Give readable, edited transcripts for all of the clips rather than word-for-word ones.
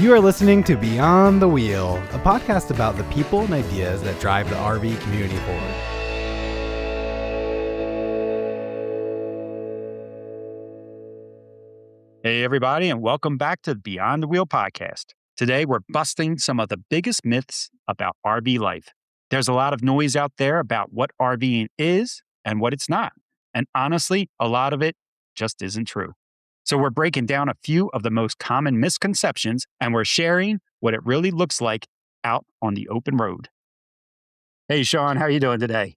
You are listening to Beyond the Wheel, a podcast about the people and ideas that drive the RV community forward. Hey, everybody, and welcome back to the Beyond the Wheel podcast. Today, we're busting some of the biggest myths about RV life. There's a lot of noise out there about what RVing is and what it's not. And honestly, a lot of it just isn't true. So we're breaking down a few of the most common misconceptions, and we're sharing what it really looks like out on the open road. Hey, Sean, how are you doing today?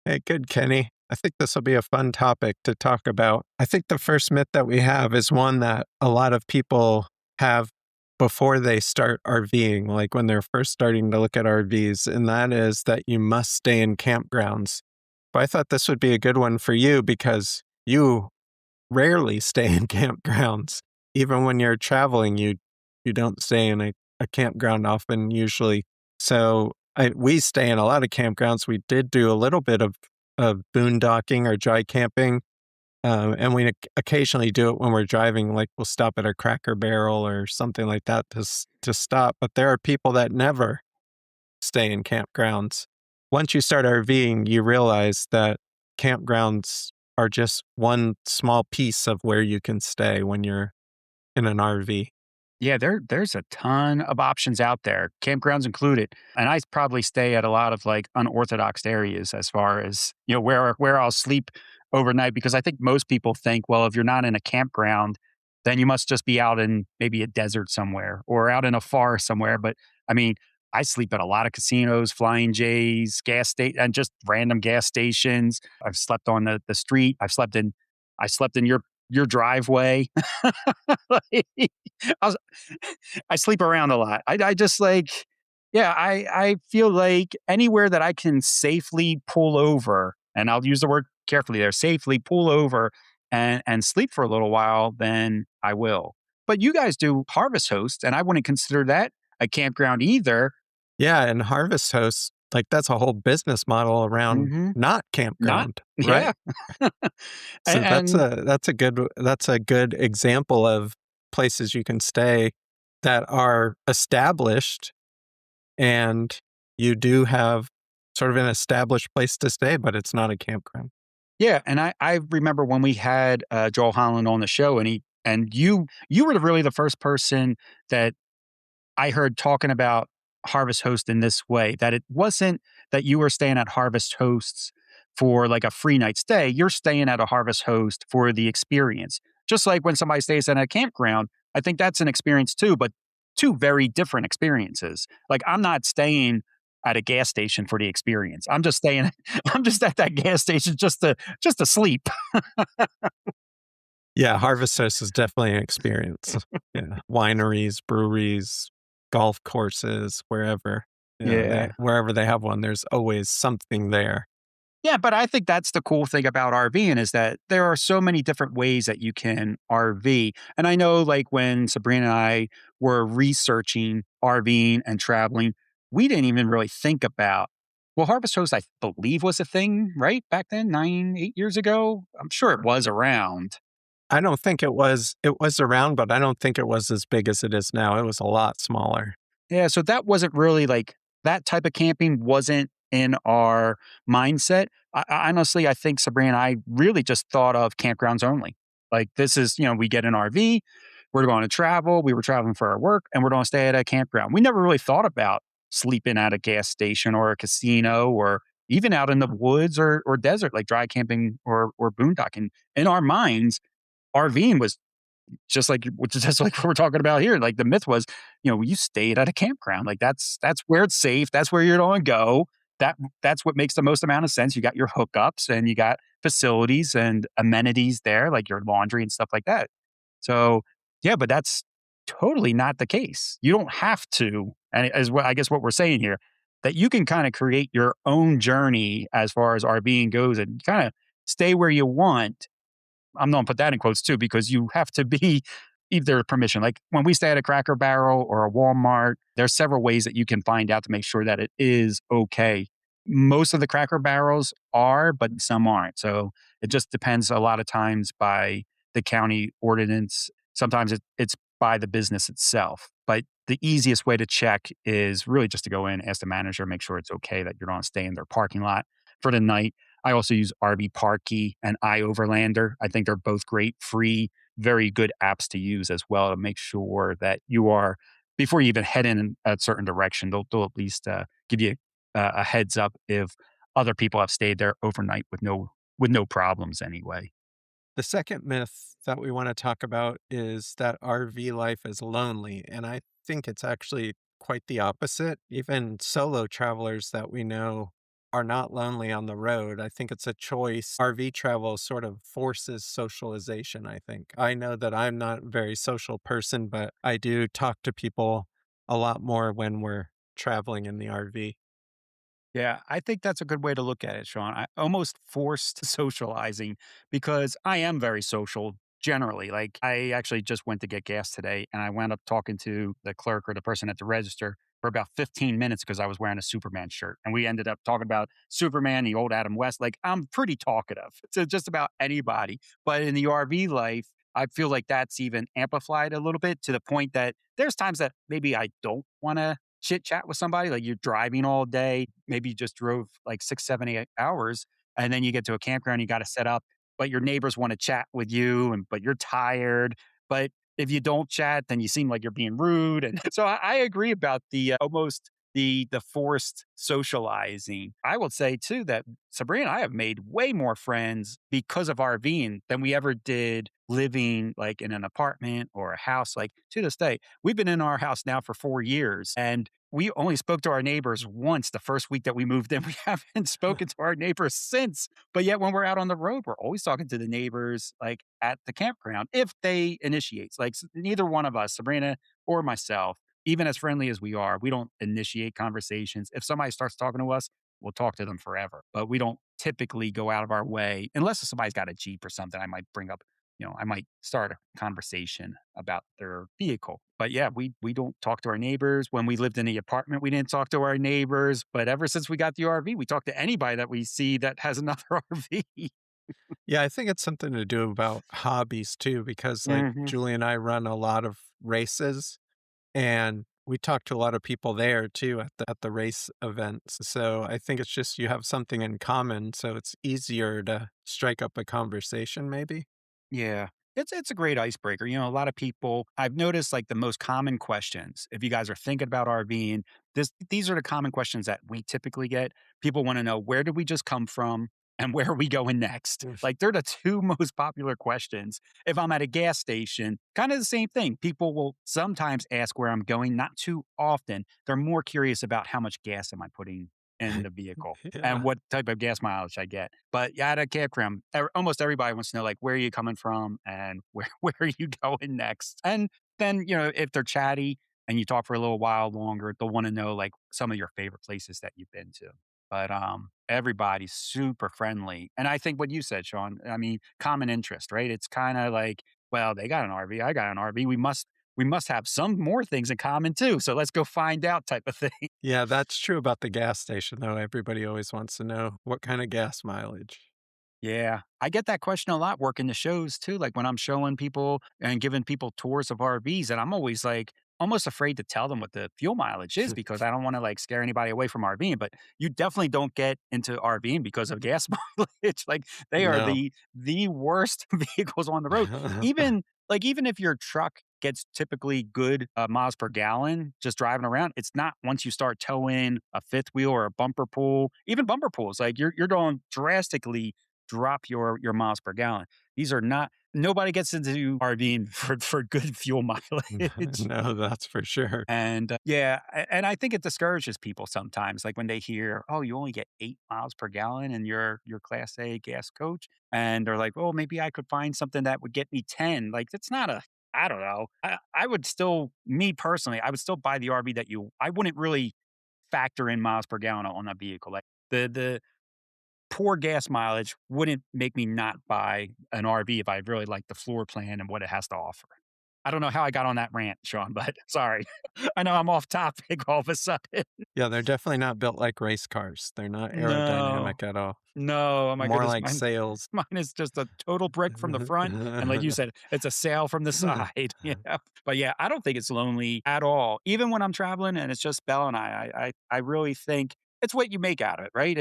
Hey, good, Kenny. I think this will be a fun topic to talk about. I think the first myth that we have is one that a lot of people have before they start RVing, like when they're first starting to look at RVs, and that is that you must stay in campgrounds. But I thought this would be a good one for you because you rarely stay in campgrounds. Even when you're traveling, you don't stay in a campground often, usually. So we stay in a lot of campgrounds. We did do a little bit of boondocking or dry camping, and we occasionally do it when we're driving. Like we'll stop at a Cracker Barrel or something like that to stop. But there are people that never stay in campgrounds. Once you start RVing, you realize that campgrounds are just one small piece of where you can stay when you're in an RV. Yeah, there's a ton of options out there, campgrounds included. And I probably stay at a lot of like unorthodox areas as far as, where I'll sleep overnight, because I think most people think, well, if you're not in a campground, then you must just be out in maybe a desert somewhere or out in a forest somewhere. But I mean, I sleep at a lot of casinos, Flying J's, gas station, and just random gas stations. I've slept on the street. I slept in your driveway. Like, I, was, I sleep around a lot. I just like, yeah, I feel like anywhere that I can safely pull over, and I'll use the word carefully there, safely pull over and sleep for a little while, then I will. But you guys do Harvest Host, and I wouldn't consider that a campground either. Yeah, and Harvest Hosts, like that's a whole business model around not campground, right? Yeah. So and that's a good example of places you can stay that are established, and you do have sort of an established place to stay, but it's not a campground. Yeah, and I remember when we had Joel Holland on the show, and you were really the first person that I heard talking about Harvest Host in this way, that it wasn't that you were staying at Harvest Hosts for like a free night stay. You're staying at a Harvest Host for the experience. Just like when somebody stays at a campground, I think that's an experience too, but two very different experiences. Like I'm not staying at a gas station for the experience. I'm just staying I'm just at that gas station just to sleep. Yeah, Harvest Host is definitely an experience. Yeah, wineries, breweries, golf courses, wherever. Wherever they have one, there's always something there. Yeah, but I think that's the cool thing about RVing is that there are so many different ways that you can RV. And I know like when Sabrina and I were researching RVing and traveling, we didn't even really think about, well, Harvest Host, I believe was a thing, right? Back then, 8 years ago. I'm sure it was around. I don't think it was around, but I don't think it was as big as it is now. It was a lot smaller. Yeah, so that wasn't really like that type of camping wasn't in our mindset. Honestly, I think Sabrina and I really just thought of campgrounds only. Like this is, we get an RV, we're going to travel, we were traveling for our work, and we're going to stay at a campground. We never really thought about sleeping at a gas station or a casino or even out in the woods or desert, like dry camping or boondocking. In our minds, RVing was just like we're talking about here. Like the myth was, you stayed at a campground. Like that's where it's safe. That's where you're going to go. That's what makes the most amount of sense. You got your hookups and you got facilities and amenities there, like your laundry and stuff like that. So yeah, but that's totally not the case. You don't have to, and as what I guess what we're saying here, that you can kind of create your own journey as far as RVing goes and kind of stay where you want. I'm going to put that in quotes too, because you have to be either permission. Like when we stay at a Cracker Barrel or a Walmart, there's several ways that you can find out to make sure that it is okay. Most of the Cracker Barrels are, but some aren't. So it just depends a lot of times by the county ordinance. Sometimes it's by the business itself. But the easiest way to check is really just to go in, ask the manager, make sure it's okay that you're going to stay in their parking lot for the night. I also use RV Parky and iOverlander. I think they're both great, free, very good apps to use as well to make sure that you are, before you even head in a certain direction, they'll at least give you a heads up if other people have stayed there overnight with no problems anyway. The second myth that we want to talk about is that RV life is lonely. And I think it's actually quite the opposite. Even solo travelers that we know are not lonely on the road. I think it's a choice. RV travel sort of forces socialization, I think. I know that I'm not a very social person, but I do talk to people a lot more when we're traveling in the RV. Yeah, I think that's a good way to look at it, Sean. I almost forced socializing because I am very social generally. Like, I actually just went to get gas today and I wound up talking to the clerk or the person at the register for about 15 minutes because I was wearing a Superman shirt. And we ended up talking about Superman, the old Adam West. Like, I'm pretty talkative to just about anybody. But in the RV life, I feel like that's even amplified a little bit to the point that there's times that maybe I don't want to chit chat with somebody. Like, you're driving all day, maybe you just drove like 6, 7, 8 hours, and then you get to a campground, you got to set up, but your neighbors want to chat with you, and but you're tired. But if you don't chat, then you seem like you're being rude. And so I agree about the almost the forced socializing. I will say too that Sabrina and I have made way more friends because of RVing than we ever did living like in an apartment or a house. Like, to this day, we've been in our house now for 4 years, and we only spoke to our neighbors once the first week that we moved in. We haven't spoken to our neighbors since. But yet, when we're out on the road, we're always talking to the neighbors, like at the campground, if they initiate. Like, neither one of us, Sabrina or myself, even as friendly as we are, we don't initiate conversations. If somebody starts talking to us, we'll talk to them forever. But we don't typically go out of our way, unless somebody's got a Jeep or something. I might bring up, I might start a conversation about their vehicle. But yeah, we don't talk to our neighbors. When we lived in the apartment, we didn't talk to our neighbors. But ever since we got the RV, we talk to anybody that we see that has another RV. Yeah, I think it's something to do about hobbies too, because like Hmm. Julie and I run a lot of races and we talk to a lot of people there too at the race events. So I think it's just you have something in common, so it's easier to strike up a conversation maybe. Yeah. It's a great icebreaker. A lot of people I've noticed like the most common questions, if you guys are thinking about RVing, these are the common questions that we typically get. People want to know, where did we just come from and where are we going next? Mm. Like, they're the two most popular questions. If I'm at a gas station, kind of the same thing. People will sometimes ask where I'm going, not too often. They're more curious about how much gas am I putting in the vehicle and Yeah. what type of gas mileage I get. But yeah, at a campground, almost everybody wants to know, like, where are you coming from and where where are you going next? And then, if they're chatty and you talk for a little while longer, they'll want to know like some of your favorite places that you've been to. But everybody's super friendly. And I think what you said, Sean, I mean, common interest, right? It's kind of like, well, they got an RV, I got an RV. We must have some more things in common too. So let's go find out type of thing. Yeah, that's true about the gas station though. Everybody always wants to know what kind of gas mileage. Yeah. I get that question a lot working the shows too. Like, when I'm showing people and giving people tours of RVs, and I'm always like almost afraid to tell them what the fuel mileage is because I don't want to like scare anybody away from RVing. But you definitely don't get into RVing because of gas mileage. Like, they are No. the worst vehicles on the road. Even if your truck gets typically good miles per gallon just driving around, it's not once you start towing a fifth wheel or a bumper pull, even bumper pulls, like you're going drastically drop your miles per gallon. These are not nobody gets into RVing for good fuel mileage. No, that's for sure. And yeah, and I think it discourages people sometimes, like when they hear, "Oh, you only get 8 miles per gallon in your Class A gas coach," and they're like, "Oh, maybe I could find something that would get me 10." Like, that's not a I don't know. I would still, me personally, I would still buy the RV that you. I wouldn't really factor in miles per gallon on a vehicle. Like, the poor gas mileage wouldn't make me not buy an RV if I really like the floor plan and what it has to offer. I don't know how I got on that rant, Sean, but sorry. I know I'm off topic all of a sudden. Yeah, they're definitely not built like race cars. They're not No, aerodynamic at all. no. Oh my More goodness. like sails. Mine is just a total brick from the front. And like you said, it's a sail from the side. Yeah. But yeah, I don't think it's lonely at all. Even when I'm traveling and it's just Belle and I really think it's what you make out of it, right?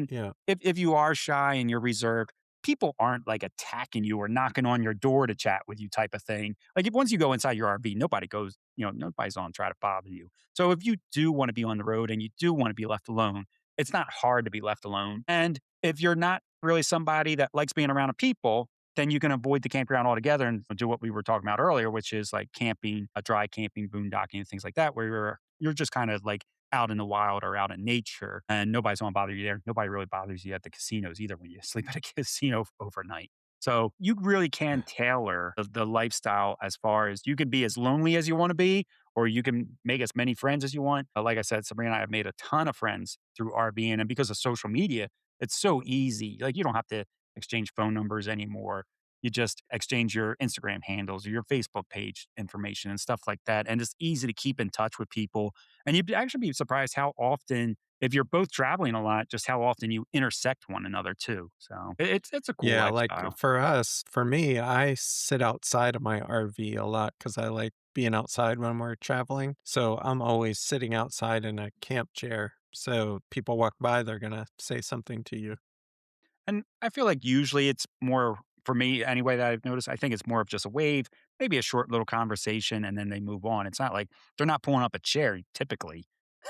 Yeah. If you are shy and you're reserved, people aren't like attacking you or knocking on your door to chat with you type of thing. Like once you go inside your RV, nobody's on to try to bother you. So if you do want to be on the road and you do want to be left alone, it's not hard to be left alone. And if you're not really somebody that likes being around people, then you can avoid the campground altogether and do what we were talking about earlier, which is like camping, dry camping, boondocking, and things like that, where you're just kind of like out in the wild or out in nature and nobody's going to bother you there. Nobody really bothers you at the casinos either when you sleep at a casino overnight. So you really can tailor the lifestyle as far as you can be as lonely as you want to be, or you can make as many friends as you want. Like I said, Sabrina and I have made a ton of friends through RVing, and because of social media, it's so easy. Like you don't have to exchange phone numbers anymore. You just exchange your Instagram handles or your Facebook page information and stuff like that. And it's easy to keep in touch with people. And you'd actually be surprised how often, if you're both traveling a lot, just how often you intersect one another too. So it's a cool Yeah, lifestyle. like for me, I sit outside of my RV a lot because I like being outside when we're traveling. So I'm always sitting outside in a camp chair. So people walk by, they're going to say something to you. And I feel like usually it's more, for me anyway, that I've noticed, I think it's more of just a wave, maybe a short little conversation, and then they move on. It's not like they're not pulling up a chair typically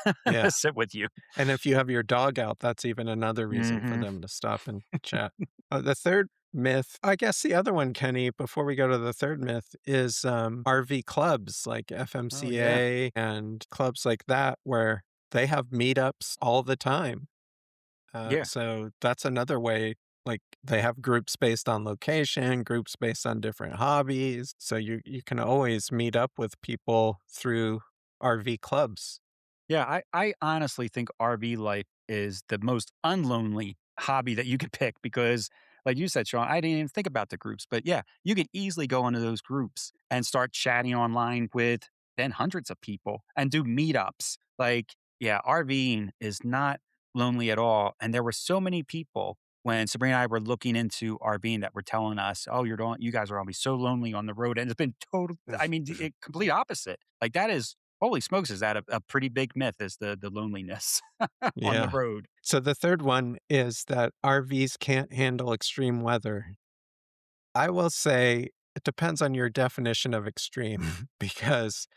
to Yeah. sit with you. And if you have your dog out, that's even another reason for Hmm. them to stop and chat. The third myth, I guess the other one, Kenny, before we go to the third myth, is RV clubs like Oh, yeah. FMCA and clubs like that, where they have meetups all the time. Yeah. So that's another way. Like they have groups based on location, groups based on different hobbies. So you can always meet up with people through RV clubs. Yeah. I honestly think RV life is the most unlonely hobby that you could pick because, like you said, Sean, I didn't even think about the groups, but yeah, you could easily go into those groups and start chatting online with then hundreds of people and do meetups. Like, yeah, RVing is not lonely at all. And there were so many people when Sabrina and I were looking into RVing that were telling us, "Oh, you guys are going to be so lonely on the road," and it's been total. I mean, complete opposite. Like that is holy smokes, is that a pretty big myth? Is the loneliness on the Yeah. road? So the third one is that RVs can't handle extreme weather. I will say it depends on your definition of extreme because,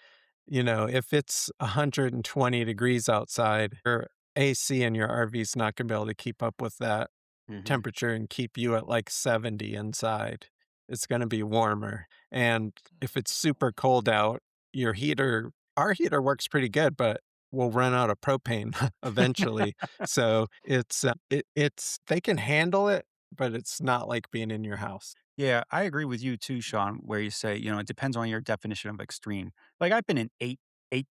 if it's 120 degrees outside, your AC in your RV is not going to be able to keep up with that Hmm. temperature and keep you at like 70 inside. It's going to be warmer. And if it's super cold out, our heater works pretty good, but we'll run out of propane eventually. So it's they can handle it, but it's not like being in your house. Yeah, I agree with you too, Sean, where you say, it depends on your definition of extreme. Like I've been in 8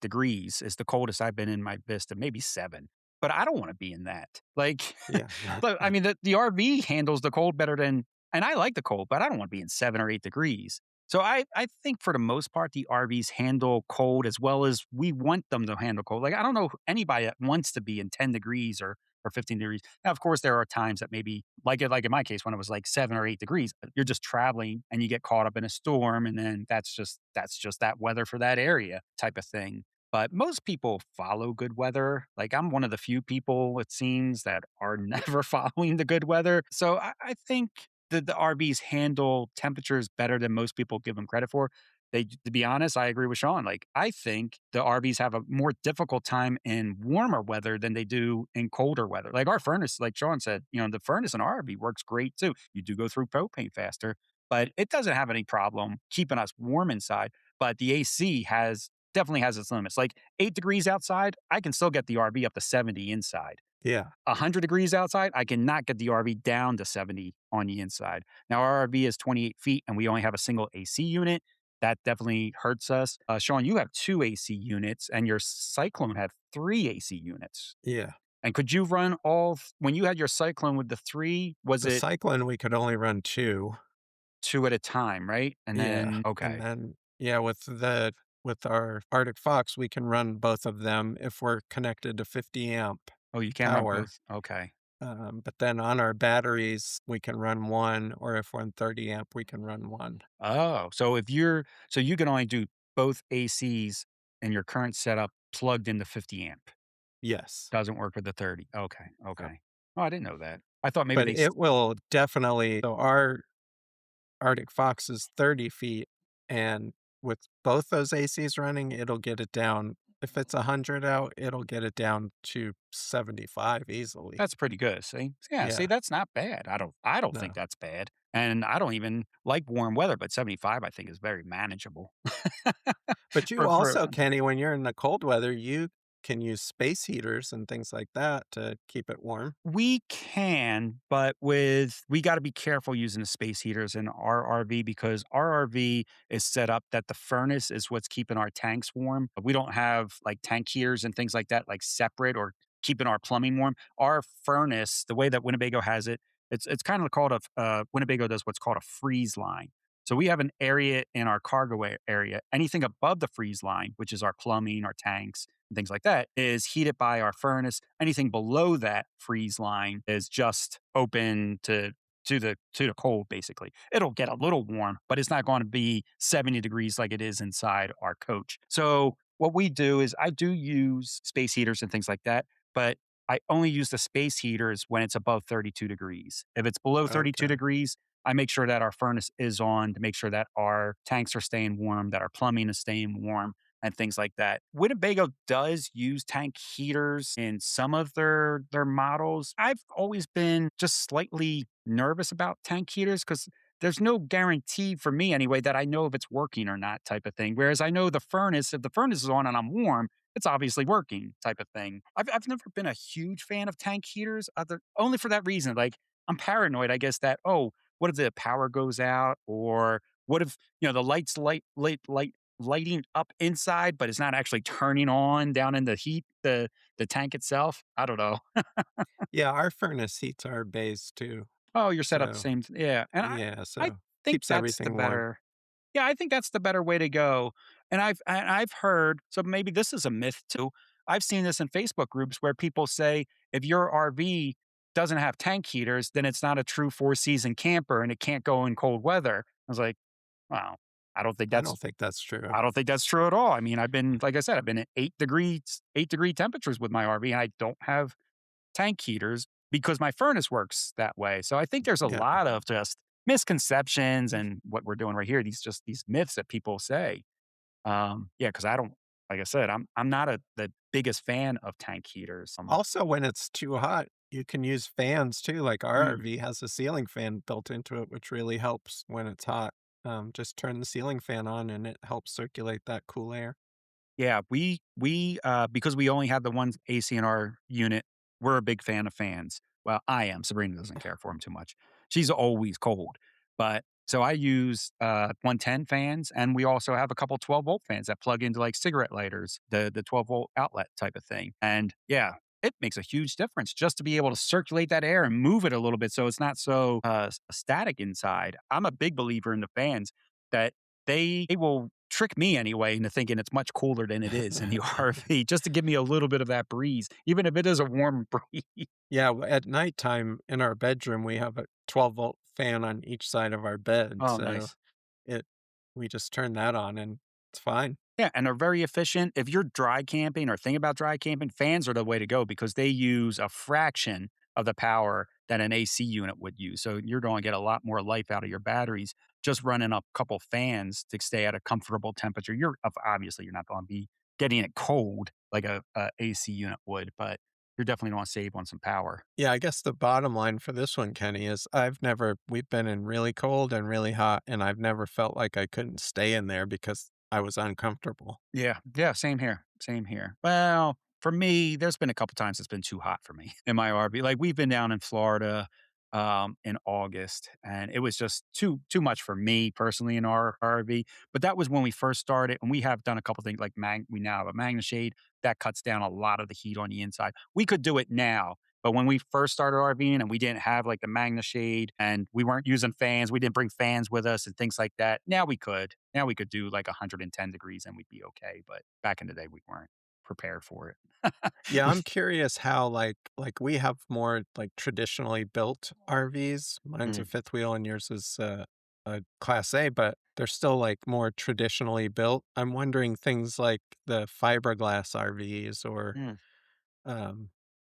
degrees is the coldest I've been in my Vista, maybe 7. But I don't want to be in that. Like, Yeah. look, I mean, the RV handles the cold better than, and I like the cold, but I don't want to be in 7 or 8 degrees. So I think for the most part, the RVs handle cold as well as we want them to handle cold. Like, I don't know anybody that wants to be in 10 degrees or 15 degrees. Now, of course, there are times that maybe, like in my case, when it was like 7 or 8 degrees, but you're just traveling and you get caught up in a storm, and then that's just that weather for that area type of thing. But most people follow good weather. Like I'm one of the few people, it seems, that are never following the good weather. So I think that the RVs handle temperatures better than most people give them credit for. To be honest, I agree with Sean. Like, I think the RVs have a more difficult time in warmer weather than they do in colder weather. Like our furnace, like Sean said, the furnace in our RV works great too. You do go through propane faster, but it doesn't have any problem keeping us warm inside. But the AC definitely has its limits. Like 8 degrees outside, I can still get the RV up to 70 inside. Yeah. 100 degrees outside, I cannot get the RV down to 70 on the inside. Now, our RV is 28 feet and we only have a single AC unit. That definitely hurts us. Sean, you have 2 AC units and your Cyclone had 3 AC units. Yeah. And could you run when you had your Cyclone with the 3, was The it Cyclone, we could only run two. 2 at a time, right? And Yeah. then, And okay. then Yeah, with our Arctic Fox, we can run both of them if we're connected to 50 amp Oh, you can run power. both? Okay. But then on our batteries, we can run one, or if we're on 30 amp, we can run one. Oh, so you can only do both ACs in your current setup plugged into 50 amp. Yes. Doesn't work with the 30. Okay, Yep. okay. Oh, I didn't know that. I thought maybe But it will definitely, so our Arctic Fox is 30 feet, and with both those ACs running, it'll get it down. If it's 100 out, it'll get it down to 75 easily. that's pretty good, see? Yeah, see, Yeah, that's not bad. I don't think no. that's bad, and I don't even like warm weather, but 75 I think is very manageable. But you For also, Kenny, when you're in the cold weather, you can use space heaters and things like that to keep it warm. We can, but we gotta be careful using the space heaters in our RV because our RV is set up that the furnace is what's keeping our tanks warm. We don't have, like, tank heaters and things like that, like, separate or keeping our plumbing warm. Our furnace, the way that Winnebago has it, it's kinda called Winnebago does what's called a freeze line. So we have an area in our cargo area. Anything above the freeze line, which is our plumbing, our tanks, and things like that, is heated by our furnace. Anything below that freeze line is just open to the cold, basically. It'll get a little warm, but it's not going to be 70 degrees like it is inside our coach. So what we do is I do use space heaters and things like that, but I only use the space heaters when it's above 32 degrees. If it's below 32 Okay. degrees, I make sure that our furnace is on to make sure that our tanks are staying warm, that our plumbing is staying warm, and things like that. Winnebago does use tank heaters in some of their models. I've always been just slightly nervous about tank heaters because there's no guarantee for me anyway that I know if it's working or not type of thing. Whereas I know the furnace, if the furnace is on and I'm warm, it's obviously working type of thing. I've never been a huge fan of tank heaters, only for that reason. Like I'm paranoid, I guess, that, oh, what if the power goes out? Or what if, the lights lighting up inside, but it's not actually turning on down in the heat, the tank itself? I don't know. Yeah, our furnace heats our bays too. Oh, you're set up the So, same yeah, and yeah, I so think keeps that's the everything warm. better yeah, I think that's the better way to go, and I've heard so maybe this is a myth too. I've seen this in Facebook groups where people say, "If your RV doesn't have tank heaters, then it's not a true four-season camper and it can't go in cold weather." I was like, "Wow, I don't think I that's don't think that's true. I don't think that's true at all." I mean, like I said, I've been at 8-degree temperatures with my RV, and I don't have tank heaters because my furnace works that way. So I think there's a Yeah. lot of just misconceptions and what we're doing right here, these myths that people say. Yeah, because I don't like I said, I'm not the biggest fan of tank heaters. Also, when it's too hot, you can use fans too. Like our Mm. RV has a ceiling fan built into it, which really helps when it's hot. Just turn the ceiling fan on and it helps circulate that cool air. Yeah, we because we only have the one AC in our unit, we're a big fan of fans. Well, I am. Sabrina doesn't care for them too much. She's always cold. But so I use 110 fans, and we also have a couple 12-volt fans that plug into like cigarette lighters, the 12-volt outlet type of thing. And yeah, it makes a huge difference just to be able to circulate that air and move it a little bit so it's not so static inside. I'm a big believer in the fans that they will trick me anyway into thinking it's much cooler than it is in the RV just to give me a little bit of that breeze, even if it is a warm breeze. Yeah, at nighttime in our bedroom, we have a 12-volt fan on each side of our bed. Oh, So nice. it we just turn that on and it's fine. Yeah, and they're very efficient. If you're dry camping or thinking about dry camping, fans are the way to go because they use a fraction of the power that an AC unit would use. So you're going to get a lot more life out of your batteries just running a couple fans to stay at a comfortable temperature. Obviously you're not going to be getting it cold like a AC unit would, but you're definitely going to save on some power. Yeah, I guess the bottom line for this one, Kenny, is we've been in really cold and really hot, and I've never felt like I couldn't stay in there because I was uncomfortable. Yeah, yeah, same here, same here. Well, for me, there's been a couple times it's been too hot for me in my RV. Like we've been down in Florida in August, and it was just too much for me personally in our RV. But that was when we first started, and we have done a couple things like we now have a Magna Shade that cuts down a lot of the heat on the inside. We could do it now But when we first started RVing and we didn't have like the Magna Shade and we weren't using fans, we didn't bring fans with us and things like that. Now we could. Now we could do like 110 degrees and we'd be okay. But back in the day, we weren't prepared for it. Yeah, I'm curious how like we have more like traditionally built RVs. Mine's a fifth wheel and yours is a Class A, but they're still like more traditionally built. I'm wondering things like the fiberglass RVs or Mm. um,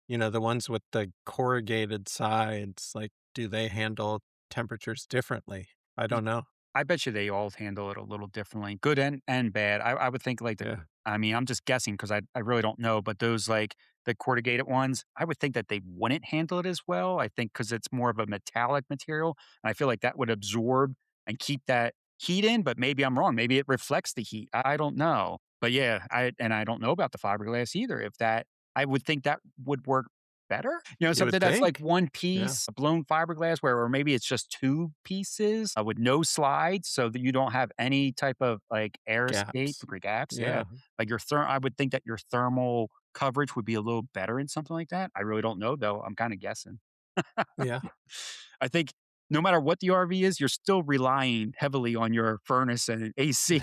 the ones with the corrugated sides, like do they handle temperatures differently? I don't know. I bet you they all handle it a little differently, good and bad. I would think like Yeah. I mean, I'm just guessing because I really don't know, but those like the corrugated ones, I would think that they wouldn't handle it as well. I think because it's more of a metallic material. And I feel like that would absorb and keep that heat in, but maybe I'm wrong. Maybe it reflects the heat. I don't know. But yeah, I don't know about the fiberglass either. If that, I would think that would work better. You would Something that's like think. one Yeah. piece, a blown fiberglass, where or maybe it's just two pieces with no slides, so that you don't have any type of like air escape Gaps. or gaps. Yeah, Yeah. like I would think that your thermal coverage would be a little better in something like that. I really don't know though. I'm kind of guessing. Yeah. I think no matter what the RV is, you're still relying heavily on your furnace and AC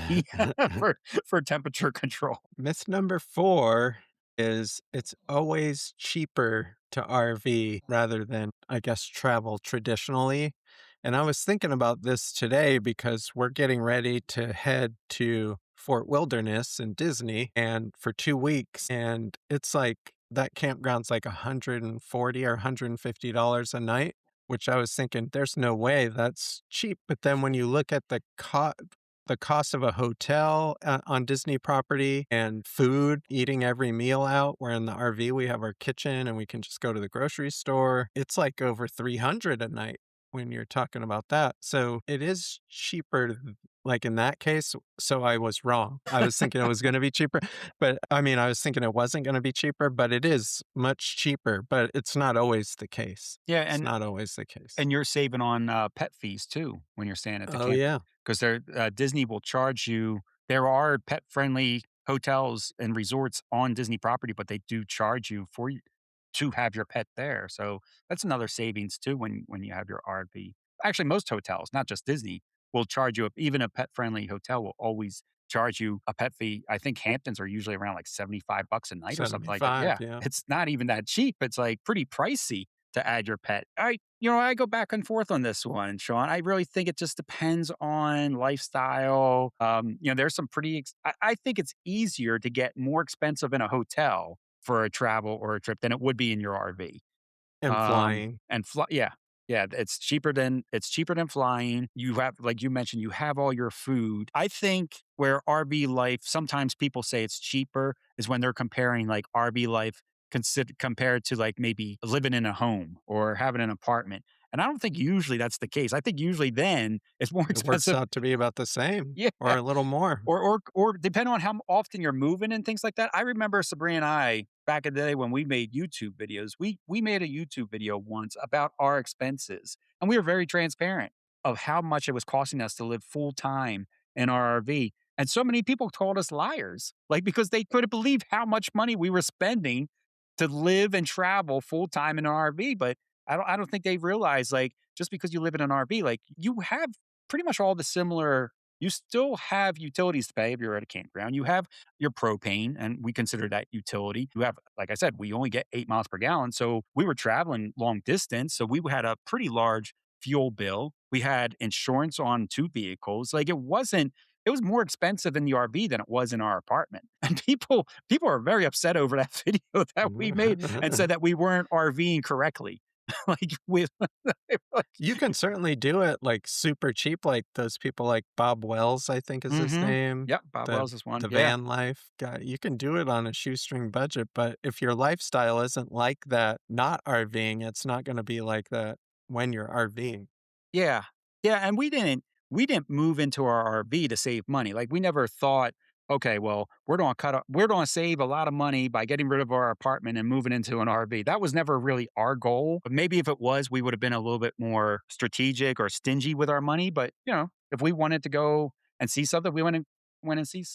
for temperature control. Myth number 4 is it's always cheaper to RV rather than, I guess, travel traditionally. And I was thinking about this today because we're getting ready to head to Fort Wilderness in Disney and for 2 weeks. And it's like that campground's like $140 or $150 a night, which I was thinking there's no way that's cheap. But then when you look at the cost of a hotel on Disney property and food, eating every meal out, where in the RV we have our kitchen and we can just go to the grocery store, it's like over $300 a night when you're talking about that. So it is cheaper, like in that case. So I was wrong. I was thinking it was going to be cheaper, but I mean, I was thinking it wasn't going to be cheaper, but it is much cheaper, but it's not always the case. Yeah, It's not always the case. and you're saving on pet fees too when you're staying at the Oh, camp. yeah. Because Disney will charge you. There are pet friendly hotels and resorts on Disney property, but they do charge you for you to have your pet there. So that's another savings too when you have your RV. Actually, most hotels, not just Disney, will charge you. Even a pet friendly hotel will always charge you a pet fee. I think Hamptons are usually around like $75 a night or something like that. 75, Yeah, yeah. it's not even that cheap. It's like pretty pricey to add your pet. I go back and forth on this one, Sean. I really think it just depends on lifestyle. There's some I think it's easier to get more expensive in a hotel for a travel or a trip than it would be in your RV. And flying. Yeah. It's cheaper than flying. You have, like you mentioned, you have all your food. I think where RV life, sometimes people say it's cheaper is when they're comparing like RV life compared to like maybe living in a home or having an apartment. And I don't think usually that's the case. I think usually then it's more It works expensive. out to be about the same. Yeah. Or a little more. Or depending on how often you're moving and things like that. I remember Sabrina and I back in the day when we made YouTube videos. We made a YouTube video once about our expenses, and we were very transparent of how much it was costing us to live full time in our RV. And so many people called us liars, like because they couldn't believe how much money we were spending to live and travel full time in an RV. But I don't think they realize, like, just because you live in an RV, like you have pretty much all the similar. You still have utilities to pay if you're at a campground. You have your propane, and we consider that utility. You have, like I said, we only get 8 miles per gallon. So we were traveling long distance. So we had a pretty large fuel bill. We had insurance on 2 vehicles. Like it was more expensive in the RV than it was in our apartment. And people are very upset over that video that we made and said that we weren't RVing correctly. like with You can certainly do it like super cheap, like those people like Bob Wells, I think is his name. Yep, Bob The- Wells is one. The Yeah. van life guy. You can do it on a shoestring budget, but if your lifestyle isn't like that, not RVing, it's not going to be like that when you're RVing. Yeah. Yeah. And we didn't move into our RV to save money. Like we never thought, okay, well, we're going to save a lot of money by getting rid of our apartment and moving into an RV. That was never really our goal. But maybe if it was, we would have been a little bit more strategic or stingy with our money. But, if we wanted to go and see something, we went and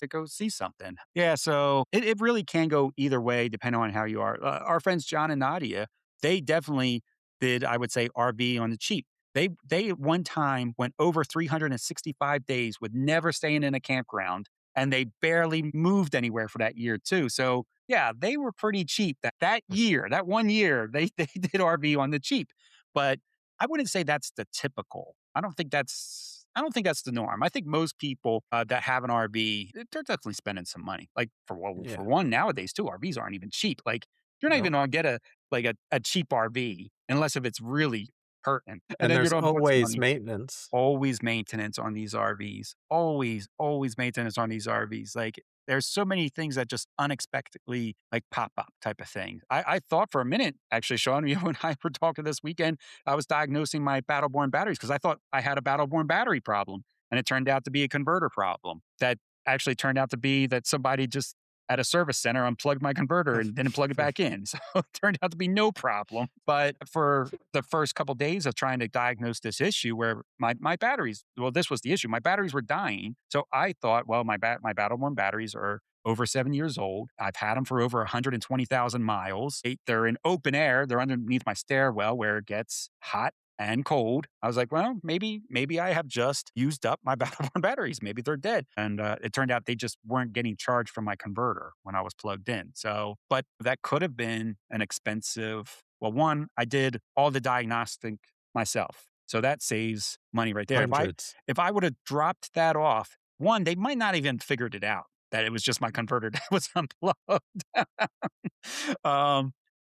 go see something. Yeah. So it really can go either way, depending on how you are. Our friends, John and Nadia, they definitely did, I would say, RV on the cheap. They at one time went over 365 days with never staying in a campground, and they barely moved anywhere for that year too. So yeah, they were pretty cheap that year. That one year, they did RV on the cheap. But I wouldn't say that's the typical. I don't think that's the norm. I think most people that have an RV, they're definitely spending some money. Like for Yeah. one, nowadays too, RVs aren't even cheap. Like you're not Nope. even gonna get a cheap RV unless if it's really hurting. And And then you're there's gonna put some always money. maintenance. Always maintenance on these RVs. Always maintenance on these RVs. Like there's so many things that just unexpectedly like pop up type of thing. I thought for a minute, actually, Sean, you and I were talking this weekend, I was diagnosing my Battleborn batteries because I thought I had a Battleborn battery problem. And it turned out to be a converter problem that actually turned out to be that somebody just at a service center unplugged my converter and didn't plug it back in. So it turned out to be no problem. But for the first couple days of trying to diagnose this issue where my batteries, well, this was the issue. My batteries were dying. So I thought, well, my Battleborn batteries are over 7 years old. I've had them for over 120,000 miles. They're in open air. They're underneath my stairwell where it gets hot and cold. I was like, well, maybe I have just used up my Battleborn batteries. Maybe they're dead. And it turned out they just weren't getting charged from my converter when I was plugged in. So, but that could have been an expensive. Well, one, I did all the diagnostic myself. So that saves money right there. Hundreds. If I would have dropped that off, one, they might not even figured it out that it was just my converter that was unplugged.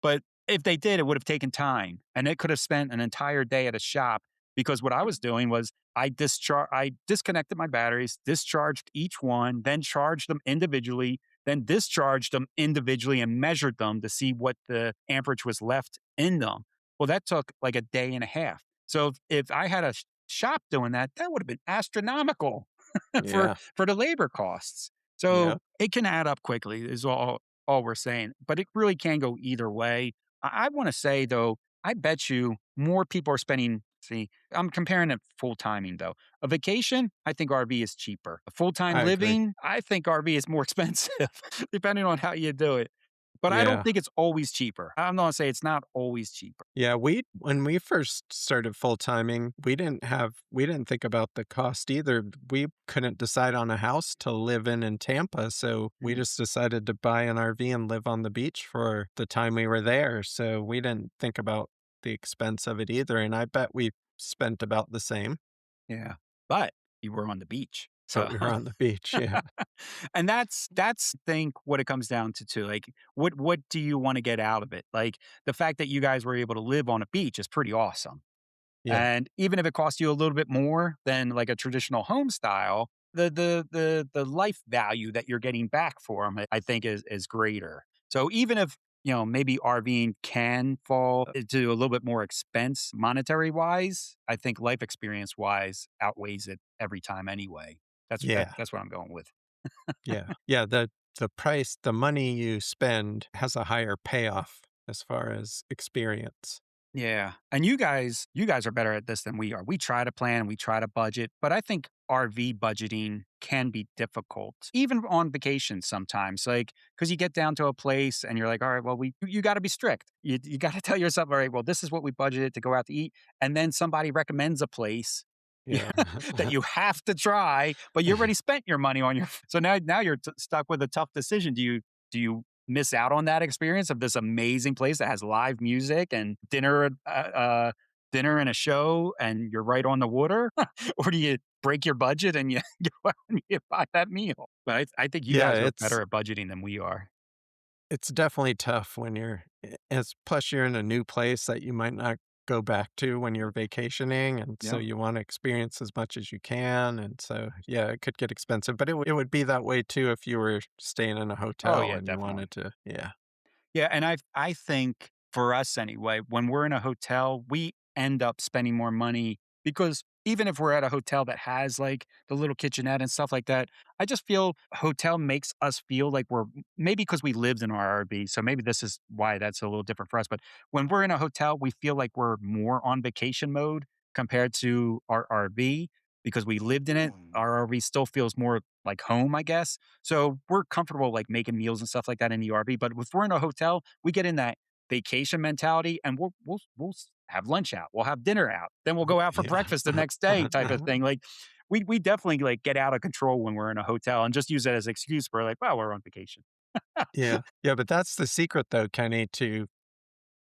But if they did, it would have taken time, and it could have spent an entire day at a shop because what I was doing was I disconnected my batteries, discharged each one, then charged them individually, then discharged them individually and measured them to see what the amperage was left in them. Well, that took like a day and a half. So if I had a shop doing that, that would have been astronomical Yeah. for the labor costs. So Yeah. it can add up quickly is all we're saying, but it really can go either way. I want to say though, I bet you more people are spending. See, I'm comparing it full timing though. A vacation, I think RV is cheaper. A full time I agree. living, I think RV is more expensive, depending on how you do it. But I don't Yeah. think it's always cheaper. I'm not gonna say it's not always cheaper. Yeah, when we first started full timing, we didn't think about the cost either. We couldn't decide on a house to live in Tampa, so we just decided to buy an RV and live on the beach for the time we were there. So we didn't think about the expense of it either, and I bet we spent about the same. Yeah, but you were on the beach, So we were on the beach. Yeah. and that's think what it comes down to too. Like, what do you want to get out of it? Like the fact that you guys were able to live on a beach is pretty awesome. Yeah. And even if it costs you a little bit more than like a traditional home style, the life value that you're getting back for them, I think is greater. So even if maybe RVing can fall into a little bit more expense monetary wise, I think life experience wise outweighs it every time anyway. Yeah. That's what I'm going with. Yeah. Yeah. The price, the money you spend has a higher payoff as far as experience. Yeah. And you guys are better at this than we are. We try to plan, we try to budget, but I think RV budgeting can be difficult, even on vacation sometimes. Like, because you get down to a place and you're like, all right, well, you got to be strict. You got to tell yourself, all right, well, this is what we budgeted to go out to eat. And then somebody recommends a place Yeah. that you have to try, but you already spent your money on your. So now you're stuck with a tough decision. Do you miss out on that experience of this amazing place that has live music and dinner and a show, and you're right on the water, or do you break your budget and you go out and you buy that meal? But I think you guys are better at budgeting than we are. It's definitely tough when plus you're in a new place that you might not go back to when you're vacationing. And so you want to experience as much as you can. And so, yeah, it could get expensive, but it would be that way too if you were staying in a hotel and definitely. you wanted to. Yeah. Yeah. And I think for us anyway, when we're in a hotel, we end up spending more money because even if we're at a hotel that has like the little kitchenette and stuff like that, I just feel hotel makes us feel like we're maybe because we lived in our RV. So maybe this is why that's a little different for us. But when we're in a hotel, we feel like we're more on vacation mode compared to our RV because we lived in it. Our RV still feels more like home, I guess. So we're comfortable like making meals and stuff like that in the RV. But if we're in a hotel, we get in that vacation mentality, and we'll have lunch out, we'll have dinner out, then we'll go out for Yeah. breakfast the next day, type of thing. Like we definitely like get out of control when we're in a hotel and just use it as an excuse for like, well, we're on vacation. Yeah. Yeah. But that's the secret, though, Kenny, to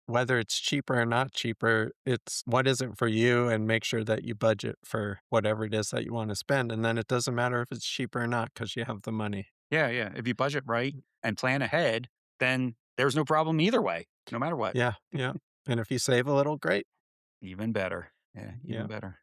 whether it's cheaper or not cheaper, it's what is it for you, and make sure that you budget for whatever it is that you want to spend. And then it doesn't matter if it's cheaper or not because you have the money. Yeah, yeah. If you budget right and plan ahead, then there's no problem either way, no matter what. Yeah. Yeah. And if you save a little, great. Even better. Yeah, even Yeah. better.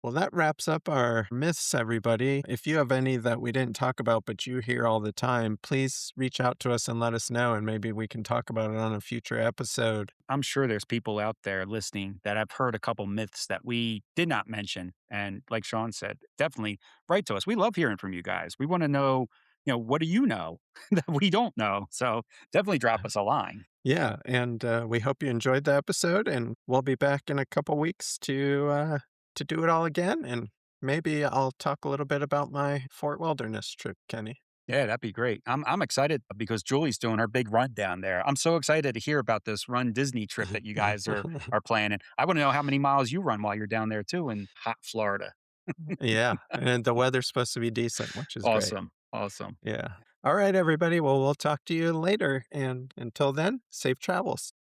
Well, that wraps up our myths, everybody. If you have any that we didn't talk about, but you hear all the time, please reach out to us and let us know, and maybe we can talk about it on a future episode. I'm sure there's people out there listening that have heard a couple myths that we did not mention. And like Sean said, definitely write to us. We love hearing from you guys. We want to know, what do you know that we don't know? So definitely drop us a line. Yeah, and we hope you enjoyed the episode, and we'll be back in a couple weeks to do it all again, and maybe I'll talk a little bit about my Fort Wilderness trip, Kenny. Yeah, that'd be great. I'm excited because Julie's doing her big run down there. I'm so excited to hear about this Run Disney trip that you guys are planning. I want to know how many miles you run while you're down there too in hot Florida. Yeah, and the weather's supposed to be decent, which is great. Awesome. Yeah. All right, everybody. Well, we'll talk to you later, and until then, safe travels.